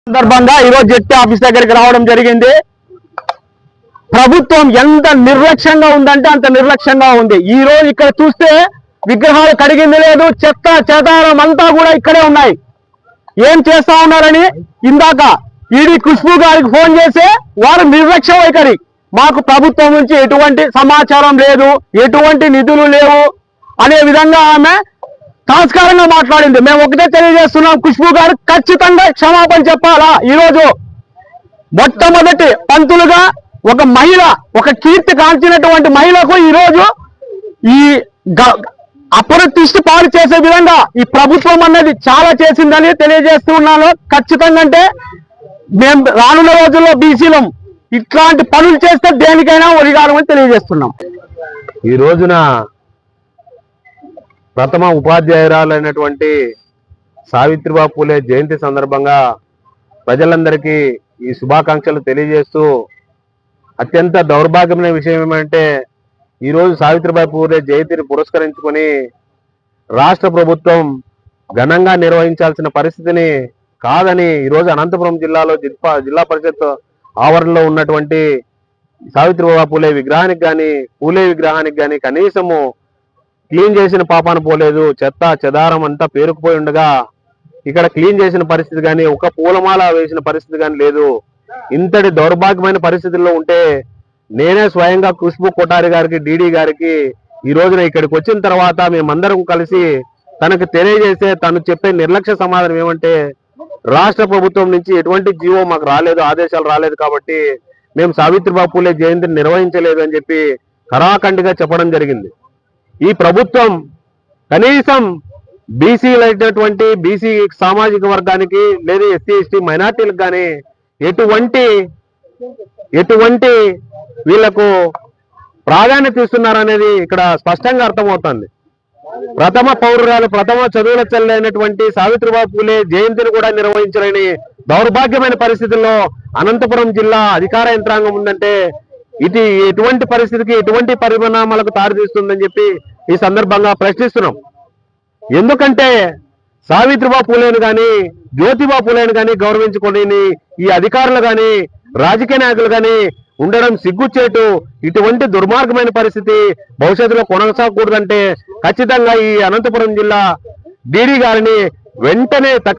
సందర్భంగా ఈరోజు ZP office దగ్గరికి రావడం జరిగింది. ప్రభుత్వం ఎంత నిర్లక్ష్యంగా ఉందంటే అంత నిర్లక్ష్యంగా ఉంది. ఈ రోజు ఇక్కడ చూస్తే విగ్రహాలు కడిగింది లేదు, చెత్త చెదారం అంతా కూడా ఇక్కడే ఉన్నాయి. ఏం చేస్తా ఉన్నారని ఇందాక ఈడీ ఖుష్బూ గారికి ఫోన్ చేసి వారు నిర్లక్ష్య వైఖరి, మాకు ప్రభుత్వం నుంచి ఎటువంటి సమాచారం లేదు, ఎటువంటి నిధులు లేవు అనే విధంగా ఆమె సంస్కారంగా మాట్లాడింది. మేము ఒకటే తెలియజేస్తున్నాం, ఖుష్బూ గారు ఖచ్చితంగా క్షమాపణ చెప్పాలా. ఈరోజు మొట్టమొదటి పంతులుగా ఒక మహిళ, ఒక కీర్తి కాల్చినటువంటి మహిళకు ఈరోజు ఈ అప్రతిష్ట పాలు చేసే విధంగా ఈ ప్రభుత్వం అన్నది చాలా చేసిందని తెలియజేస్తున్నాను. ఖచ్చితంగా అంటే మేము రానున్న రోజుల్లో బీసీలం ఇట్లాంటి పనులు చేస్తే దేనికైనా ఒరిగాలని తెలియజేస్తున్నాం. ఈ రోజున ప్రథమ ఉపాధ్యాయురాలైనటువంటి సావిత్రిబాయి పూలే జయంతి సందర్భంగా ప్రజలందరికీ ఈ శుభాకాంక్షలు తెలియజేస్తూ, అత్యంత దౌర్భాగ్యమైన విషయం ఏమంటే ఈరోజు సావిత్రిబాయి పూలే జయంతిని పురస్కరించుకొని రాష్ట్ర ప్రభుత్వం ఘనంగా నిర్వహించాల్సిన పరిస్థితిని కాదని ఈరోజు అనంతపురం జిల్లాలో జిల్లా పరిషత్ ఆవరణలో ఉన్నటువంటి సావిత్రిబాయి పూలే విగ్రహానికి కానీ పూలే విగ్రహానికి కానీ కనీసము క్లీన్ చేసిన పాపాన పోలేదు. చెత్త చెదారం అంతా పేరుకుపోయి ఉండగా ఇక్కడ క్లీన్ చేసిన పరిస్థితి కానీ ఒక పూలమాల వేసిన పరిస్థితి కానీ లేదు. ఇంతటి దౌర్భాగ్యమైన పరిస్థితుల్లో ఉంటే నేనే స్వయంగా ఖుష్బూ కొఠారి గారికి, డీడీ గారికి ఈ రోజున ఇక్కడికి వచ్చిన తర్వాత మేమందరం కలిసి తనకు తెలియజేస్తే తను చెప్పే నిర్లక్ష్య సమాధానం ఏమంటే, రాష్ట్ర ప్రభుత్వం నుంచి ఎటువంటి జీవో మాకు రాలేదు, ఆదేశాలు రాలేదు కాబట్టి మేము సావిత్రిబాయి పూలే జయంతిని నిర్వహించలేదు అని చెప్పి ఖరాఖండిగా చెప్పడం జరిగింది. ఈ ప్రభుత్వం కనీసం బీసీలు అయినటువంటి బీసీ సామాజిక వర్గానికి లేదా ఎస్సీ ఎస్టీ మైనార్టీలకు కానీ ఎటువంటి వీళ్లకు ప్రాధాన్యత ఇస్తున్నారనేది ఇక్కడ స్పష్టంగా అర్థమవుతుంది. ప్రథమ పౌరురాలు, ప్రథమ చదువుల చెల్లి అయినటువంటి సావిత్రిబాయి పూలే జయంతిని కూడా నిర్వహించలేని దౌర్భాగ్యమైన పరిస్థితుల్లో అనంతపురం జిల్లా అధికార యంత్రాంగం ఉందంటే ఇది ఎటువంటి పరిస్థితికి, ఎటువంటి పరిణామాలకు దారితీస్తుందని చెప్పి ఈ సందర్భంగా ప్రశ్నిస్తున్నాం. ఎందుకంటే సావిత్రిబాయి పూలేను కానీ జ్యోతిబా పూలేను కానీ గౌరవించుకొని ఈ అధికారులు కానీ రాజకీయ నాయకులు కానీ ఉండడం సిగ్గుచేటు. ఇటువంటి దుర్మార్గమైన పరిస్థితి భవిష్యత్తులో కొనసాగకూడదంటే ఖచ్చితంగా ఈ అనంతపురం జిల్లా డీడీ గారిని వెంటనే